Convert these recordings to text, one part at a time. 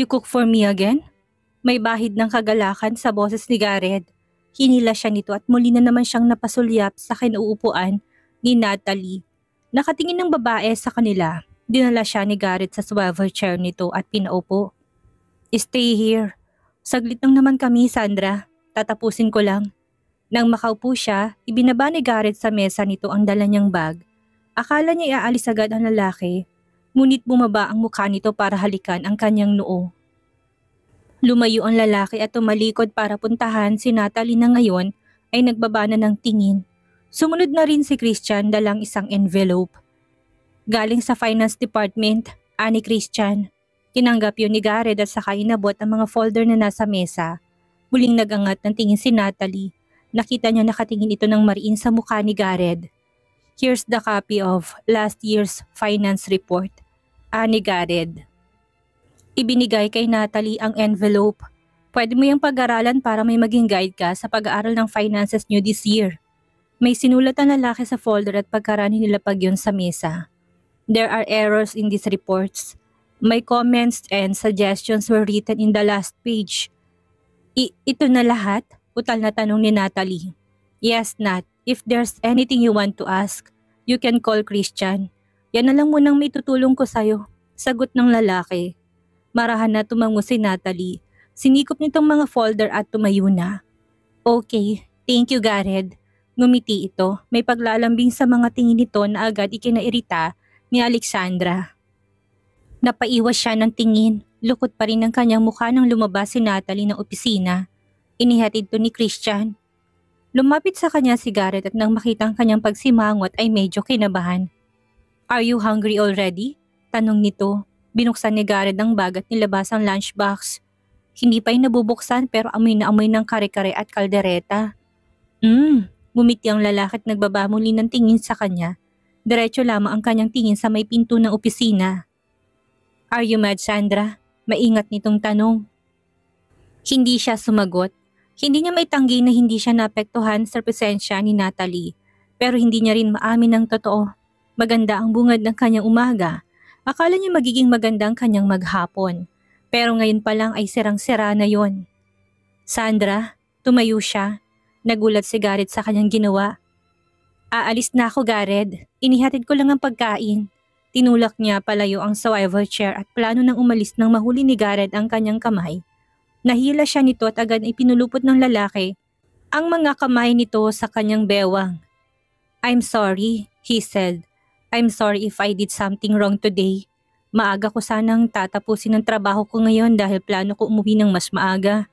You cook for me again? May bahid ng kagalakan sa boses ni Gareth. Hinila siya nito at muli na naman siyang napasulyap sa kinuupuan ni Natalie. Nakatingin ng babae sa kanila. Dinala siya ni Gareth sa swivel chair nito at pinaupo. Stay here. Saglit lang naman kami, Sandra. Tatapusin ko lang. Nang makaupo siya, ibinaba ni Gareth sa mesa nito ang dala niyang bag. Akala niya iaalis agad ang lalaki, ngunit bumaba ang mukha nito para halikan ang kanyang noo. Lumayo ang lalaki at tumalikod para puntahan si Natalie na ngayon ay nagbaba na ng tingin. Sumunod na rin si Christian dalang isang envelope. Galing sa finance department, ani Christian. Tinanggap yun ni Gareth at saka inabot ang mga folder na nasa mesa. Muling nagangat ng tingin si Natalie. Nakita niya nakatingin ito ng mariin sa mukha ni Gareth. Here's the copy of last year's finance report, ani Gareth. Ibinigay kay Natalie ang envelope. Pwede mo yung pag-aralan para may maging guide ka sa pag-aaral ng finances niyo this year. May sinulat ang lalaki sa folder at pagkarani nilapag yun sa mesa. There are errors in these reports. My comments and suggestions were written in the last page. Ito na lahat? Utal na tanong ni Natalie. Yes, Nat. If there's anything you want to ask, you can call Christian. Yan na lang munang may tutulong ko sa'yo. Sagot ng lalaki. Marahan na tumango si Natalie. Sinikop nitong mga folder at tumayo na. Okay, thank you Gareth. Ngumiti ito. May paglalambing sa mga tingin nito na agad ikinairita ni Alexandra. Napaiwas siya ng tingin. Lukot pa rin ang kanyang mukha nang lumabas si Natalie ng opisina. Inihatid to ni Christian. Lumapit sa kanya si Gareth at nang makitang kanyang pagsimangot ay medyo kinabahan. Are you hungry already? Tanong nito. Binuksan ni Gareth ang bag at nilabas ang lunchbox. Hindi pa nabubuksan pero amoy na amoy ng kare-kare at kaldereta. Ngumiti ang lalaki at nagbaba muli ng tingin sa kanya. Diretso lamang ang kanyang tingin sa may pinto ng opisina. Are you mad, Sandra? Maingat nitong tanong. Hindi siya sumagot. Hindi niya maitanggi na hindi siya naapektuhan sa presensya ni Natalie. Pero hindi niya rin maamin ng totoo. Maganda ang bungad ng kanyang umaga. Akala niya magiging maganda ang kanyang maghapon. Pero ngayon pa lang ay sirang-sira na yon. Sandra, tumayo siya. Nagulat si Gareth sa kanyang ginawa. Aalis na ako, Gareth. Inihatid ko lang ang pagkain. Tinulak niya palayo ang swivel chair at plano nang umalis nang mahuli ni Gareth ang kanyang kamay. Nahila siya nito at agad ay pinulupot ng lalaki ang mga kamay nito sa kanyang bewang. I'm sorry, he said. I'm sorry if I did something wrong today. Maaga ko sanang tatapusin ang trabaho ko ngayon dahil plano ko umuwi ng mas maaga.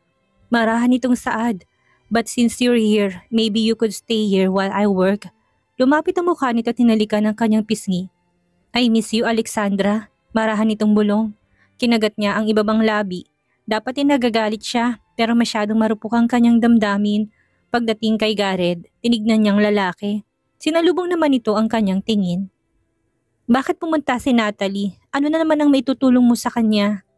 Marahan itong saad. But since you're here, maybe you could stay here while I work. Lumapit ang mukha nito at hinalikan ng kanyang pisngi. I miss you, Alexandra. Marahan itong bulong. Kinagat niya ang ibabang labi. Dapat nagagalit siya pero masyadong marupok ang kanyang damdamin. Pagdating kay Gareth, tinignan niyang lalaki. Sinalubong naman ito ang kanyang tingin. Bakit pumunta si Natalie? Ano na naman ang maitutulong mo sa kanya?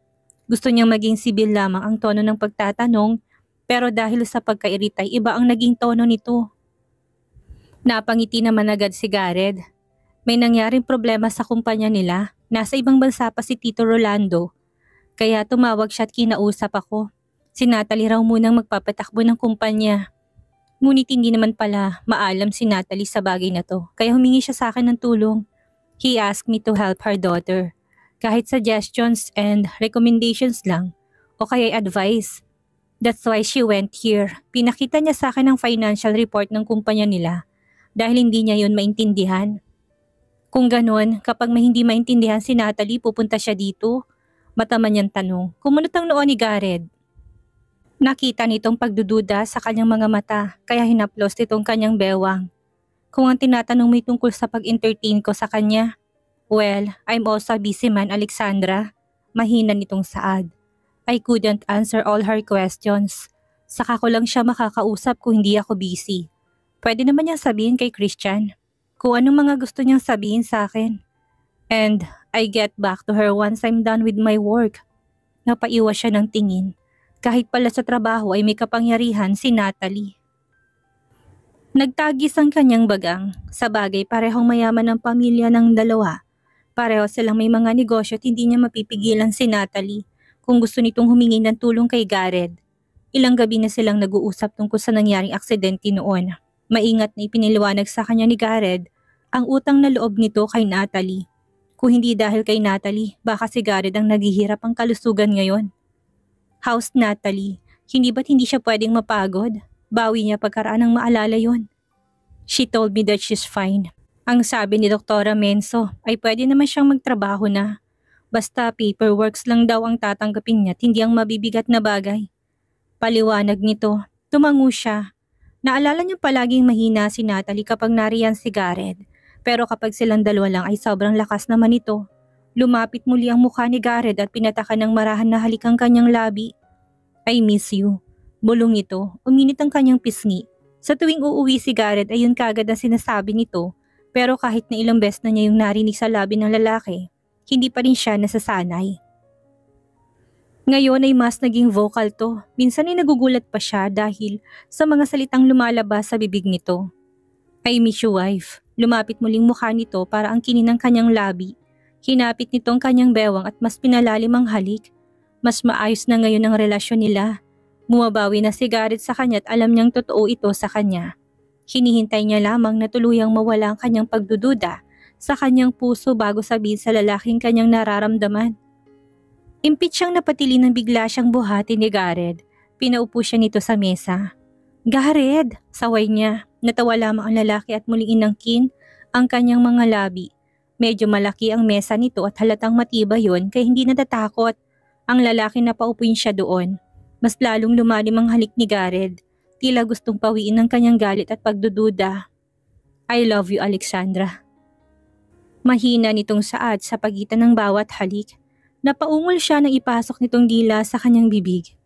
Gusto niyang maging sibil lamang ang tono ng pagtatanong pero dahil sa pagkairitay iba ang naging tono nito. Napangiti naman agad si Gareth. May nangyaring problema sa kumpanya nila. Nasa ibang bansa pa si Tito Rolando. Kaya tumawag siya at kinausap ako. Si Natalie raw munang magpapatakbo ng kumpanya. Ngunit hindi naman pala maalam si Natalie sa bagay na to. Kaya humingi siya sa akin ng tulong. He asked me to help her daughter. Kahit suggestions and recommendations lang. O kaya advice. That's why she went here. Pinakita niya sa akin ang financial report ng kumpanya nila. Dahil hindi niya yun maintindihan. Kung ganun, kapag may hindi maintindihan si Natalie, pupunta siya dito. Mataman niyang tanong. Kumunot ang noo ni Gareth. Nakita nitong pagdududa sa kanyang mga mata, kaya hinaplos nitong kanyang bewang. Kung ang tinatanong may tungkol sa pag-entertain ko sa kanya, well, I'm also a busy man, Alexandra. Mahina nitong saad. I couldn't answer all her questions. Saka ko lang siya makakausap kung hindi ako busy. Pwede naman niyang sabihin kay Christian kung anong mga gusto niyang sabihin sa akin. And I get back to her once I'm done with my work. Napaiwas siya ng tingin. Kahit pala sa trabaho ay may kapangyarihan si Natalie. Nagtagis ang kanyang bagang. Sa bagay parehong mayaman ang pamilya ng dalawa. Pareho silang may mga negosyo at hindi niya mapipigilan si Natalie kung gusto nitong humingi ng tulong kay Gareth. Ilang gabi na silang nag-uusap tungkol sa nangyaring aksidente noon. Maingat na ipiniliwanag sa kanya ni Gareth ang utang na loob nito kay Natalie. Kung hindi dahil kay Natalie, baka si Gareth ang naghihirap ang kalusugan ngayon. How's Natalie? Hindi siya pwedeng mapagod? Bawi niya pagkaraan ng maalala yon. She told me that she's fine. Ang sabi ni Doktora Menso ay pwede naman siyang magtrabaho na. Basta paperworks lang daw ang tatanggapin niya at hindi ang mabibigat na bagay. Paliwanag nito, tumango siya. Naalala niya palaging mahina si Natalie kapag nariyan si Gareth. Pero kapag silang dalawa lang ay sobrang lakas naman ito. Lumapit muli ang mukha ni Gareth at pinatakan ng marahan na halik ang kanyang labi. I miss you. Bulong ito, uminit ang kanyang pisngi. Sa tuwing uuwi si Gareth ay yun kagad ang sinasabi nito. Pero kahit na ilang beses na niya yung narinig sa labi ng lalaki, hindi pa rin siya nasasanay. Ngayon ay mas naging vocal to. Minsan ay nagugulat pa siya dahil sa mga salitang lumalabas sa bibig nito. I miss you, wife. Lumapit muling mukha nito para angkinin ang kanyang labi. Hinapit nito ang kanyang bewang at mas pinalalim ang halik. Mas maayos na ngayon ang relasyon nila. Bumabawi na si Gareth sa kanya at alam niyang totoo ito sa kanya. Hinihintay niya lamang na tuluyang mawala ang kanyang pagdududa sa kanyang puso bago sabihin sa lalaking kanyang nararamdaman. Impit siyang napatili nang bigla siyang buhati ni Gareth. Pinaupo siya nito sa mesa. Gareth! Saway niya. Natawa lamang ang lalaki at muling inangkin ang kanyang mga labi. Medyo malaki ang mesa nito at halatang matibay yon kaya hindi natatakot. Ang lalaki na paupuin siya doon. Mas lalong lumalim ang halik ni Gareth. Tila gustong pawiin ang kanyang galit at pagdududa. I love you, Alexandra. Mahina nitong saad sa pagitan ng bawat halik. Napaungol siya nang ipasok nitong dila sa kanyang bibig.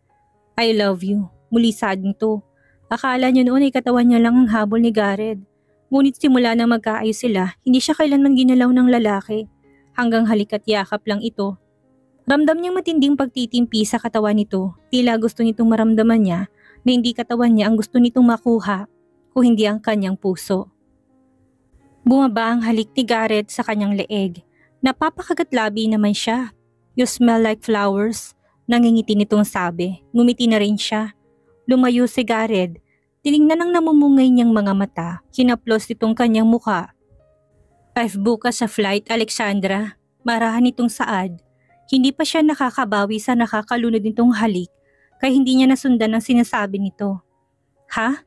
I love you. Muli saad nito. Akala niya noon ay katawan niya lang ang habol ni Gareth. Ngunit simula nang magkaayos sila, hindi siya kailanman ginalaw ng lalaki. Hanggang halik at yakap lang ito. Ramdam niyang matinding pagtitimpi sa katawan nito. Tila gusto nitong maramdaman niya na hindi katawan niya ang gusto nitong makuha kung hindi ang kanyang puso. Bumaba ang halik ni Gareth sa kanyang leeg. Napapakagatlabi naman siya. You smell like flowers. Nangingiti nitong sabi. Ngumiti na rin siya. Lumayo si Gareth. Tinignan ang namumungay niyang mga mata. Kinaplos nitong kanyang mukha. I've booked sa flight, Alexandra. Marahan nitong saad. Hindi pa siya nakakabawi sa nakakalunod nitong halik kaya hindi niya nasundan ang sinasabi nito. Ha?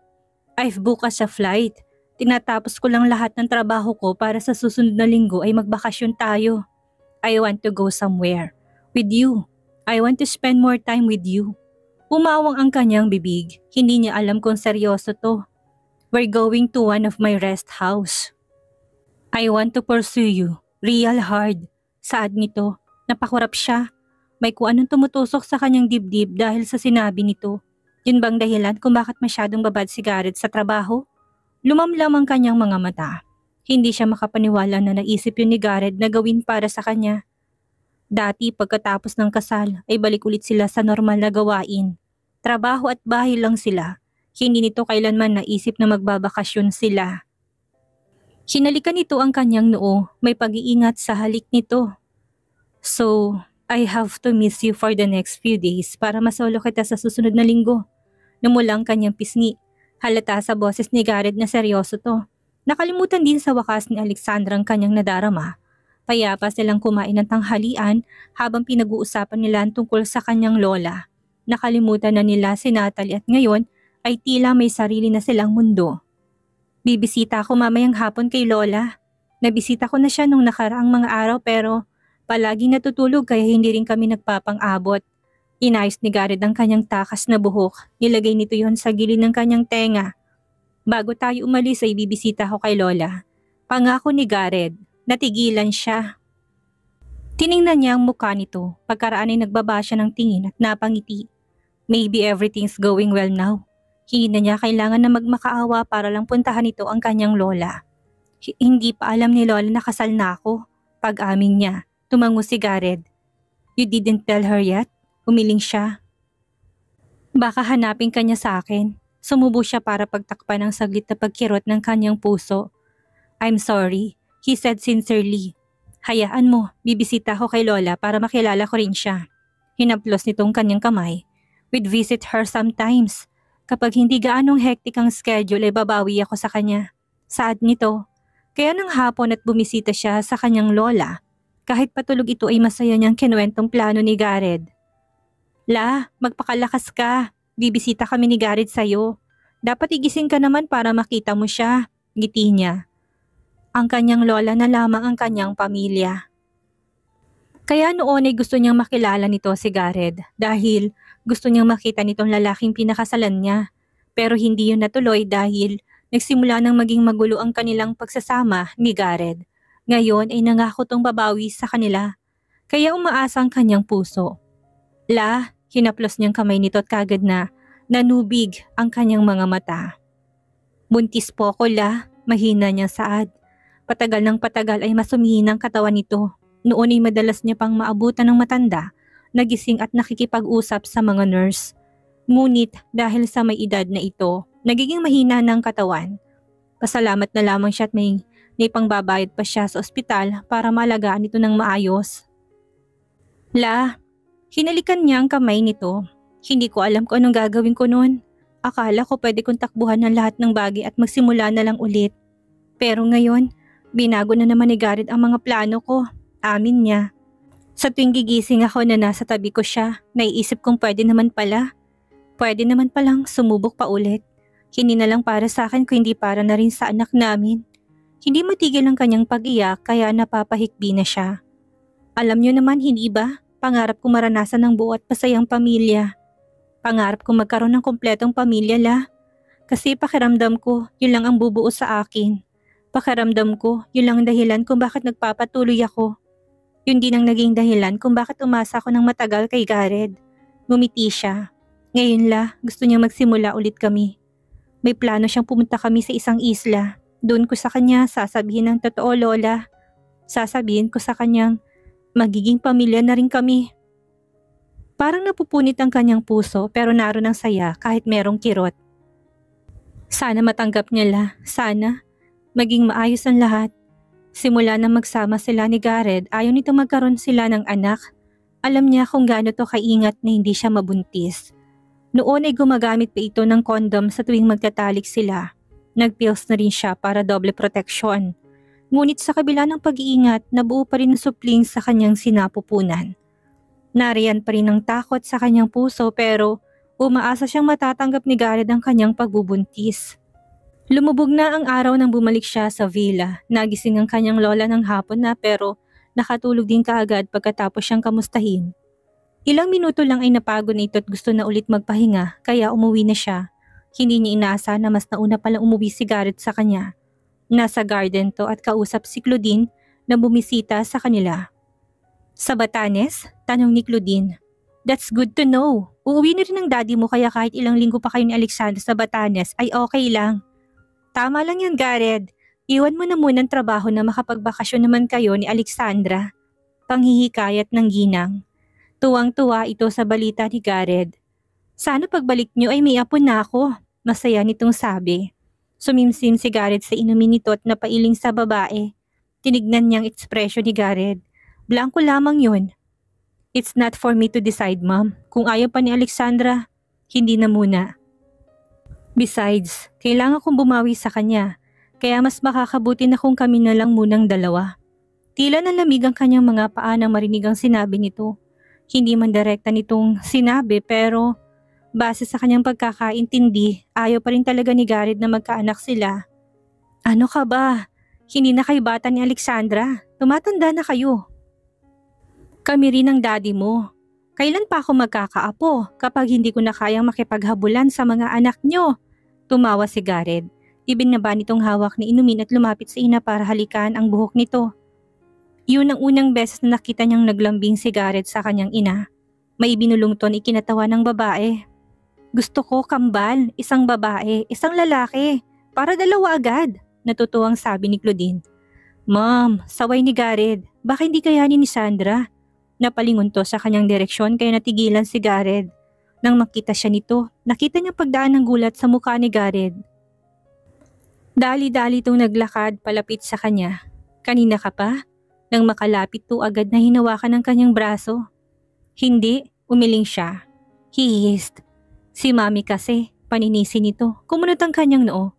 I've booked sa flight. Tinatapos ko lang lahat ng trabaho ko para sa susunod na linggo ay magbakasyon tayo. I want to go somewhere. With you. I want to spend more time with you. Umawang ang kanyang bibig. Hindi niya alam kung seryoso to. We're going to one of my rest house. I want to pursue you. Real hard. Saad nito. Napakurap siya. May kung anong tumutusok sa kanyang dibdib dahil sa sinabi nito. Yun bang dahilan kung bakit masyadong babad si Gareth sa trabaho? Lumamlam ang kanyang mga mata. Hindi siya makapaniwala na naisip yun ni Gareth na gawin para sa kanya. Dati pagkatapos ng kasal ay balik ulit sila sa normal na gawain. Trabaho at bahay lang sila. Hindi nito kailanman naisip na magbabakasyon sila. Hinalikan nito ang kanyang noo, may pag-iingat sa halik nito. So, I have to miss you for the next few days para masolo kita sa susunod na linggo. Namula ang kanyang pisngi. Halata sa boses ni Gareth na seryoso to. Nakalimutan din sa wakas ni Alexandra ang kanyang nadarama. Payapa silang kumain ng tanghalian habang pinag-uusapan nila tungkol sa kanyang lola. Nakalimutan na nila si Natalie at ngayon ay tila may sarili na silang mundo. Bibisita ako mamayang hapon kay lola. Nabisita ko na siya nung nakaraang mga araw pero palaging natutulog kaya hindi rin kami nagpapang-abot. Inayos ni Gareth ang kanyang takas na buhok. Nilagay nito yon sa gilid ng kanyang tenga. Bago tayo umalis ay bibisita ko kay lola. Pangako ni Gareth. Natigilan siya. Tiningnan niya ang mukha nito. Pagkaraan ay nagbaba siya ng tingin at napangiti. Maybe everything's going well now. Hindi na niya kailangan na magmakaawa para lang puntahan ito ang kanyang lola. Hindi pa alam ni lola na kasal na ako. Pag-amin niya, tumango si Gareth. You didn't tell her yet? Umiling siya. Baka hanapin kanya sa akin. Sumubo siya para pagtakpan ang saglit na pagkirot ng kanyang puso. I'm sorry, he said sincerely. Hayaan mo, bibisita ko kay lola para makilala ko rin siya. Hinaplos nitong kanyang kamay. We'd visit her sometimes. Kapag hindi gaanong hectic ang schedule ay babawi ako sa kanya. Saad nito. Kaya nang hapon at bumisita siya sa kanyang lola, kahit patulog ito ay masaya niyang kinuwentong plano ni Gareth. La, magpakalakas ka. Bibisita kami ni Gareth sa'yo. Dapat igising ka naman para makita mo siya. Ngiti niya. Ang kanyang lola na lamang ang kanyang pamilya. Kaya noon ay gusto niyang makilala nito si Gareth dahil gusto niyang makita nitong lalaking pinakasalan niya. Pero hindi yun natuloy dahil nagsimula nang maging magulo ang kanilang pagsasama ni Gareth. Ngayon ay nangako tong babawi sa kanila. Kaya umaasa ang kanyang puso. La, hinaplos niyang kamay nito at kagad na nanubig ang kanyang mga mata. Buntis po ko, La, mahina niyang saad. Patagal ng patagal ay masumihina ang katawan nito. Noon ay madalas niya pang maabutan ng matanda, nagising at nakikipag-usap sa mga nurse. Ngunit dahil sa may edad na ito, nagiging mahina ng katawan. Pasalamat na lamang siya at may pangbabayad pa siya sa ospital para malagaan ito ng maayos. La, hinalikan niya ang kamay nito. Hindi ko alam kung anong gagawin ko noon. Akala ko pwede kong takbuhan ng lahat ng bagay at magsimula na lang ulit. Pero ngayon, binago na naman ni Gareth ang mga plano ko. Amin niya. Sa tuwing gigising ako na nasa tabi ko siya, naiisip kong pwede naman pala. Pwede naman palang sumubok pa ulit. Hindi na lang para sa akin kung hindi para na rin sa anak namin. Hindi matigil ang kanyang pag-iyak kaya napapahikbi na siya. Alam niyo naman hindi ba? Pangarap ko maranasan ng buo at pasayang pamilya. Pangarap ko magkaroon ng kumpletong pamilya, La. Kasi pakiramdam ko, yun lang ang bubuo sa akin. Pakiramdam ko, yun lang ang dahilan kung bakit nagpapatuloy ako. Yun din ang naging dahilan kung bakit umasa ako ng matagal kay Gareth. Ngumiti siya. Ngayon, La, gusto niya magsimula ulit kami. May plano siyang pumunta kami sa isang isla. Doon ko sa kanya sasabihin ng totoo, Lola. Sasabihin ko sa kanyang magiging pamilya na rin kami. Parang napupunit ang kanyang puso pero naroon ang saya kahit merong kirot. Sana matanggap niya, La. Sana. Maging maayos ang lahat. Simula na magsama sila ni Gareth, ayaw nito magkaroon sila ng anak. Alam niya kung gaano to kaingat na hindi siya mabuntis. Noon ay gumagamit pa ito ng kondom sa tuwing magtatalik sila. Nagpills na rin siya para doble proteksyon. Ngunit sa kabila ng pag-iingat, nabuo pa rin ang supling sa kanyang sinapupunan. Nariyan pa rin ang takot sa kanyang puso pero umaasa siyang matatanggap ni Gareth ang kanyang pagbubuntis. Lumubog na ang araw nang bumalik siya sa villa. Nagising ang kanyang lola ng hapon na pero nakatulog din kaagad pagkatapos siyang kamustahin. Ilang minuto lang ay napagod na ito at gusto na ulit magpahinga kaya umuwi na siya. Hindi niya inaasa na mas nauna palang umuwi si Gareth sa kanya. Nasa garden to at kausap si Claudine na bumisita sa kanila. Sa Batanes? Tanong ni Claudine. That's good to know. Uuwi na rin ang daddy mo kaya kahit ilang linggo pa kayo ni Alexandra sa Batanes ay okay lang. Tama lang yan, Gareth. Iwan mo na muna ang trabaho na makapagbakasyon naman kayo ni Alexandra. Panghihikayat ng ginang. Tuwang-tuwa ito sa balita ni Gareth. Sana pagbalik niyo ay may apo na ako. Masaya nitong sabi. Sumimsim si Gareth sa inumin nito at napailing sa babae. Tinignan niyang ekspresyon ni Gareth. Blanco lamang yun. It's not for me to decide, Ma'am. Kung ayaw pa ni Alexandra, hindi na muna. Besides, kailangan kong bumawi sa kanya, kaya mas makakabuti na kung kami na lang munang dalawa. Tila nalamig ang kanyang mga paa nang marinig ang sinabi nito. Hindi man direkta nitong sinabi pero base sa kanyang pagkakaintindi, ayaw pa rin talaga ni Gareth na magkaanak sila. Ano ka ba? Hindi na kayo bata ni Alexandra. Tumatanda na kayo. Kami rin ang daddy mo. Kailan pa ako magkakaapo kapag hindi ko na kayang makipaghabulan sa mga anak nyo? Tumawa si Gareth. Ibinaba nitong hawak ni inumin at lumapit sa ina para halikan ang buhok nito. Yun ang unang beses na nakita niyang naglambing si Gareth sa kanyang ina. May binulong ton ikinatawa ng babae. Gusto ko kambal, isang babae, isang lalaki, para dalawa agad, natutuwang sabi ni Claudine. Ma'am, saway ni Gareth, baka hindi kayanin ni Sandra? Napalingon to sa kanyang direksyon kaya natigilan si Gareth. Nang makita siya nito, nakita niya pagdaan ng gulat sa mukha ni Gareth. Dali-dali itong naglakad palapit sa kanya. Kanina ka pa? Nang makalapit to agad na hinawakan ng kanyang braso. Hindi, Umiling siya. He hissed. Si Mami kasi, paninisi nito. Kumunot ang kanyang noo.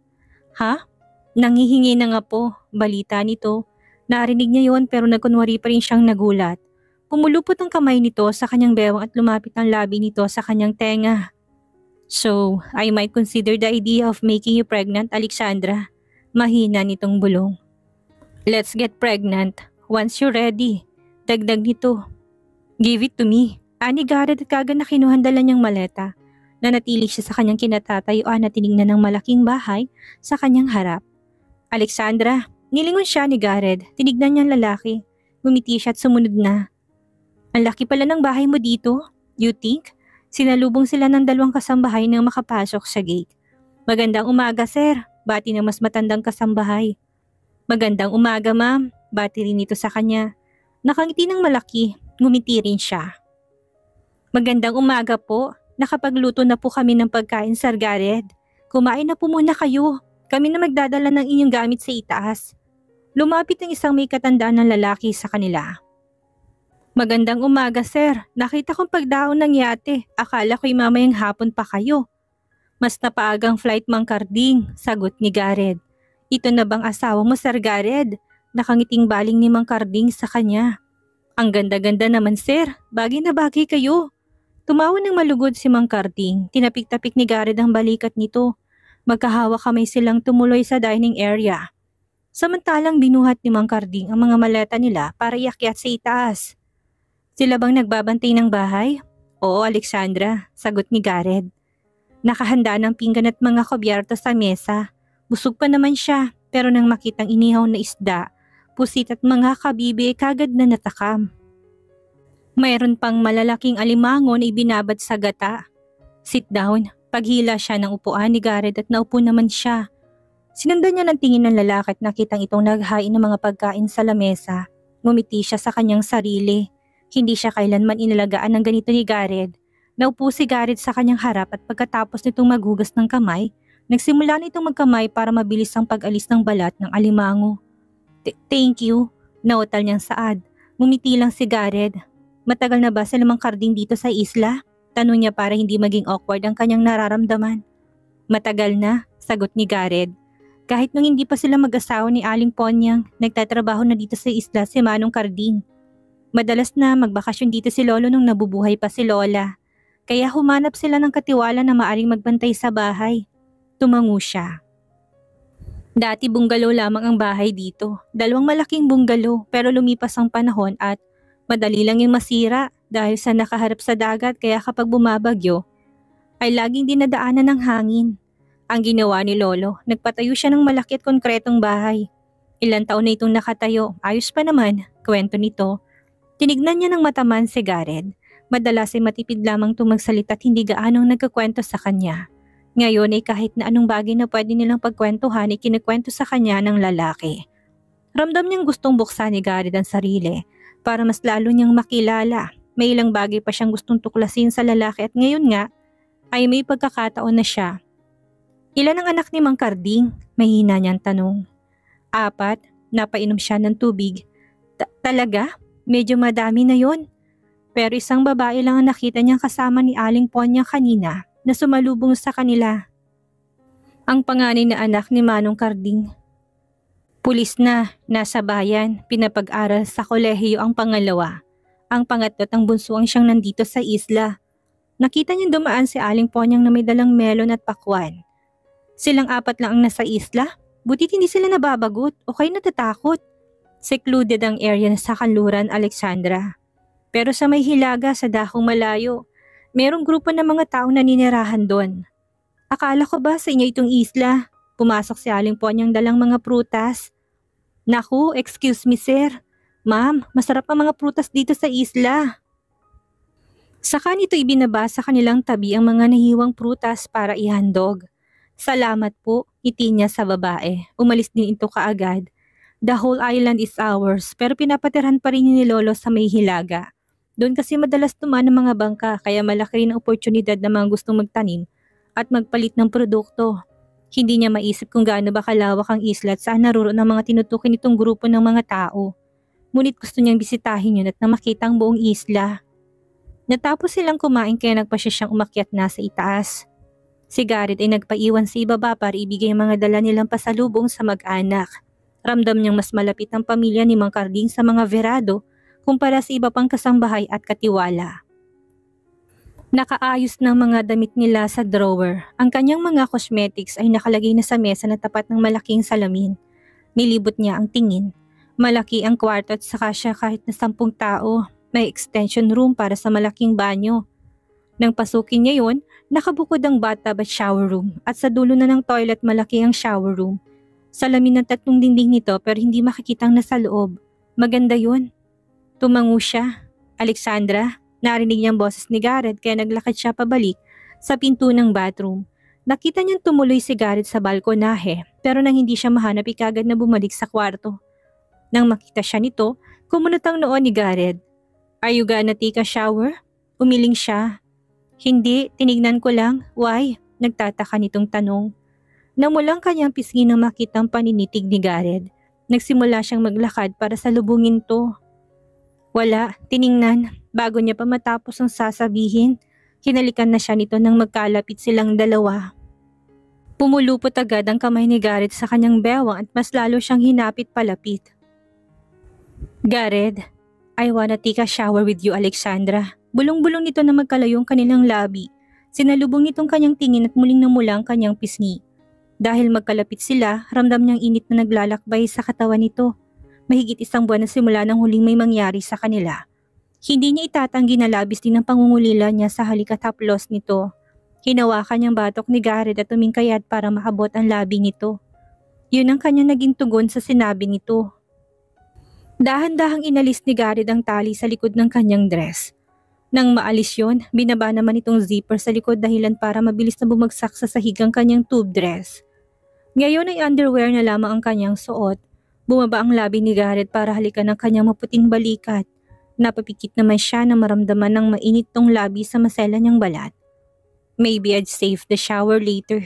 Ha? Nangihingi na nga po. Balita nito. Narinig niya yon pero nagkunwari pa rin siyang nagulat. Pumulupot ang kamay nito sa kanyang bewang at lumapit ang labi nito sa kanyang tenga. So, I might consider the idea of making you pregnant, Alexandra. Mahina nitong bulong. Let's get pregnant. Once you're ready. Dagdag nito. Give it to me. Ani Garrett at kagad na kinuhandala niyang maleta. Nanatili siya sa kanyang kinatatayuan na tinignan ng malaking bahay sa kanyang harap. Alexandra, nilingon siya ni Garrett. Tinignan niya ang lalaki. Ngumiti siya at sumunod na. Ang laki pala ng bahay mo dito. You think? Sinalubong sila ng dalawang kasambahay nang makapasok sa gate. Magandang umaga, sir. Bati ng mas matandang kasambahay. Magandang umaga, ma'am. Bati rin ito sa kanya. Nakangiti ng malaki. Ngumiti rin siya. Magandang umaga po. Nakapagluto na po kami ng pagkain, Sir Garrett. Kumain na po muna kayo. Kami na magdadala ng inyong gamit sa itaas. Lumapit ang isang may katandaan ng lalaki sa kanila. Magandang umaga, sir. Nakita kong pagdaon ng yate. Akala ko'y mamayang hapon pa kayo. Mas napaagang flight, Mang Carding, sagot ni Garrett. Ito na bang asawa mo, Sir Garrett? Nakangiting baling ni Mang Carding sa kanya. Ang ganda-ganda naman, sir. Bagay na bagay kayo. Tumawa ng malugod si Mang Carding. Tinapik-tapik ni Garrett ang balikat nito. Magkahawak kamay silang tumuloy sa dining area. Samantalang binuhat ni Mang Carding ang mga maleta nila para iakyat sa itaas. Sila bang nagbabantay ng bahay? Oo, Alexandra, sagot ni Garrett. Nakahanda ng pinggan at mga kubyerto sa mesa. Busog pa naman siya, pero nang makitang inihaw na isda, pusit at mga kabibi kagad na natakam. Mayroon pang malalaking alimango na ibinabad sa gata. Sit down. Paghila siya ng upuan ni Garrett at naupo naman siya. Sinundan niya ng tingin ng lalaki at nakitang itong naghain ng mga pagkain sa lamesa. Ngumiti siya sa kanyang sarili. Hindi siya kailanman inalagaan ng ganito ni Garrett. Naupo si Garrett sa kanyang harap at pagkatapos nitong maghugas ng kamay, nagsimula nitong magkamay para mabilis ang pag-alis ng balat ng alimango. Thank you, nautal niyang saad. Ngumiti lang si Garrett. Matagal na ba sila Mang Carding dito sa isla? Tanong niya para hindi maging awkward ang kanyang nararamdaman. Matagal na, sagot ni Garrett. Kahit nung hindi pa sila mag-asawa ni Aling Ponyang, nagtatrabaho na dito sa isla si Manong Carding. Madalas na magbakasyon dito si Lolo nung nabubuhay pa si Lola. Kaya humanap sila ng katiwala na maaring magbantay sa bahay. Tumango siya. Dati bungalow lamang ang bahay dito. 2 malaking bungalow pero lumipas ang panahon at madali lang yung masira dahil sa nakaharap sa dagat kaya kapag bumabagyo ay laging dinadaanan ng hangin. Ang ginawa ni Lolo, nagpatayo siya ng malaki at konkretong bahay. Ilang taon na itong nakatayo, ayos pa naman, kwento nito. Tinignan niya ng mataman si Garrett. Madalas ay matipid lamang itong magsalita at hindi gaanong nagkakwento sa kanya. Ngayon ay kahit na anong bagay na pwede nilang pagkwentuhan ay kinikwento sa kanya ng lalaki. Ramdam niyang gustong buksan ni Garrett ang sarili para mas lalo niyang makilala. May ilang bagay pa siyang gustong tuklasin sa lalaki at ngayon nga ay may pagkakataon na siya. Ilan ang anak ni Mang Carding? Mahina niyang tanong. 4, napainom siya ng tubig. Talaga? Medyo madami na yon. Pero isang babae lang ang nakita niyang kasama ni Aling Ponya kanina na sumalubong sa kanila. Ang panganay na anak ni Manong Carding. Pulis na, nasa bayan, pinapag-aral sa kolehiyo ang pangalawa. Ang pangatlo at ang bunso ang siyang nandito sa isla. Nakita niyang dumaan si Aling Ponyang na may dalang melon at pakwan. Silang 4 lang ang nasa isla? Butit hindi sila nababagot o kayo natatakot? Secluded ang area sa kanluran, Alexandra. Pero sa may hilaga sa dakong malayo, merong grupo ng mga tao na ninirahan doon. Akala ko ba sa inyo itong isla? Pumasok si Aling Ponyang dalang mga prutas. Naku, excuse me sir. Ma'am, masarap ang mga prutas dito sa isla. Saka nito ibinaba sa kanilang tabi ang mga nahiwang prutas para ihandog. Salamat po, ngiti niya sa babae. Umalis din ito kaagad. The whole island is ours pero pinapatirhan pa rin ni Lolo sa may hilaga. Doon kasi madalas tumaan ng mga bangka kaya malaki rin ang oportunidad ng mga gustong magtanim at magpalit ng produkto. Hindi niya maisip kung gaano ba kalawak ang isla at saan naroon ang mga tinutukoy nitong grupo ng mga tao. Ngunit gusto niyang bisitahin yun at na makita ang buong isla. Natapos silang kumain kaya nagpasya siyang umakyat na sa itaas. Si Garrett ay nagpaiwan sa ibaba para ibigay ang mga dala nilang pasalubong sa mag-anak. Ramdam niyang mas malapit ang pamilya ni Mang Carding sa mga Verado kumpara sa iba pang kasambahay at katiwala. Nakaayos ng mga damit nila sa drawer. Ang kanyang mga cosmetics ay nakalagay na sa mesa na tapat ng malaking salamin. Nilibot niya ang tingin. Malaki ang kwarto at saka siya kahit na 10 tao. May extension room para sa malaking banyo. Nang pasukin niya yun, nakabukod ang bathtub at shower room at sa dulo na ng toilet malaki ang shower room. Salamin ng 3 dingding nito pero hindi makikitang nasa loob. Maganda yun. Tumango siya. Alexandra, narinig niyang boses ni Garrett kaya naglakad siya pabalik sa pinto ng bathroom. Nakita niyang tumuloy si Garrett sa balkonahe pero nang hindi siya mahanap ikagad na bumalik sa kwarto. Nang makita siya nito, kumunot ang noo ni Garrett. "Are you gonna take a shower?" Umiling siya. "Hindi, tinignan ko lang." "Why?" Nagtataka nitong tanong. Namulang kanyang pisngi nang makitang paninitig ni Garrett. Nagsimula siyang maglakad para salubungin to. Wala, tiningnan. Bago niya pa matapos ang sasabihin, hinalikan na siya nito nang magkalapit silang dalawa. Pumulupot agad ang kamay ni Garrett sa kanyang bewang at mas lalo siyang hinapit palapit. "Garrett, I wanna take a shower with you, Alexandra." Bulong-bulong nito na magkalayong kanilang labi. Sinalubong nitong kanyang tingin at muling namula ang kanyang pisngi. Dahil magkalapit sila, ramdam niyang init na naglalakbay sa katawan nito. Mahigit 1 buwan na simula nang huling may mangyari sa kanila. Hindi niya itatanggi na labis din ang pangungulila niya sa halik at haplos nito. Hinawakan niyang batok ni Garrett at tumingkayat para makabot ang labi nito. Yun ang kanyang naging tugon sa sinabi nito. Dahan-dahang inalis ni Garrett ang tali sa likod ng kanyang dress. Nang maalis yun, binaba naman itong zipper sa likod dahilan para mabilis na bumagsak sa sahig ang kanyang tube dress. Ngayon ay underwear na lamang ang kanyang suot. Bumaba ang labi ni Garrett para halikan ang kanyang maputing balikat. Napapikit naman siya na maramdaman ng mainit tong labi sa masela niyang balat. Maybe I'd save the shower later.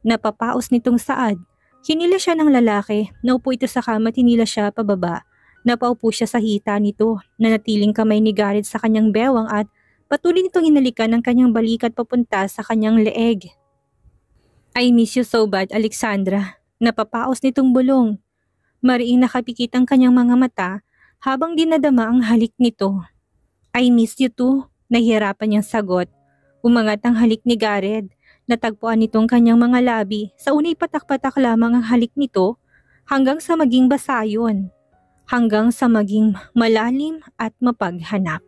Napapaos nitong saad. Hinila siya ng lalaki. Naupo ito sa kama at hinila siya pababa. Napaupo siya sa hita nito. Nanatiling kamay ni Garrett sa kanyang bewang at patuloy nitong hinalikan ang kanyang balikat papunta sa kanyang leeg. "I miss you so bad, Alexandra." Napapaos nitong bulong. Mariing nakapikit ang kanyang mga mata habang dinadama ang halik nito. "I miss you too." Nahihirapan niyang sagot. Umangat ang halik ni Garrett. Natagpuan nitong kanyang mga labi. Sa unay patak-patak lamang ang halik nito hanggang sa maging basa yun. Hanggang sa maging malalim at mapaghanap.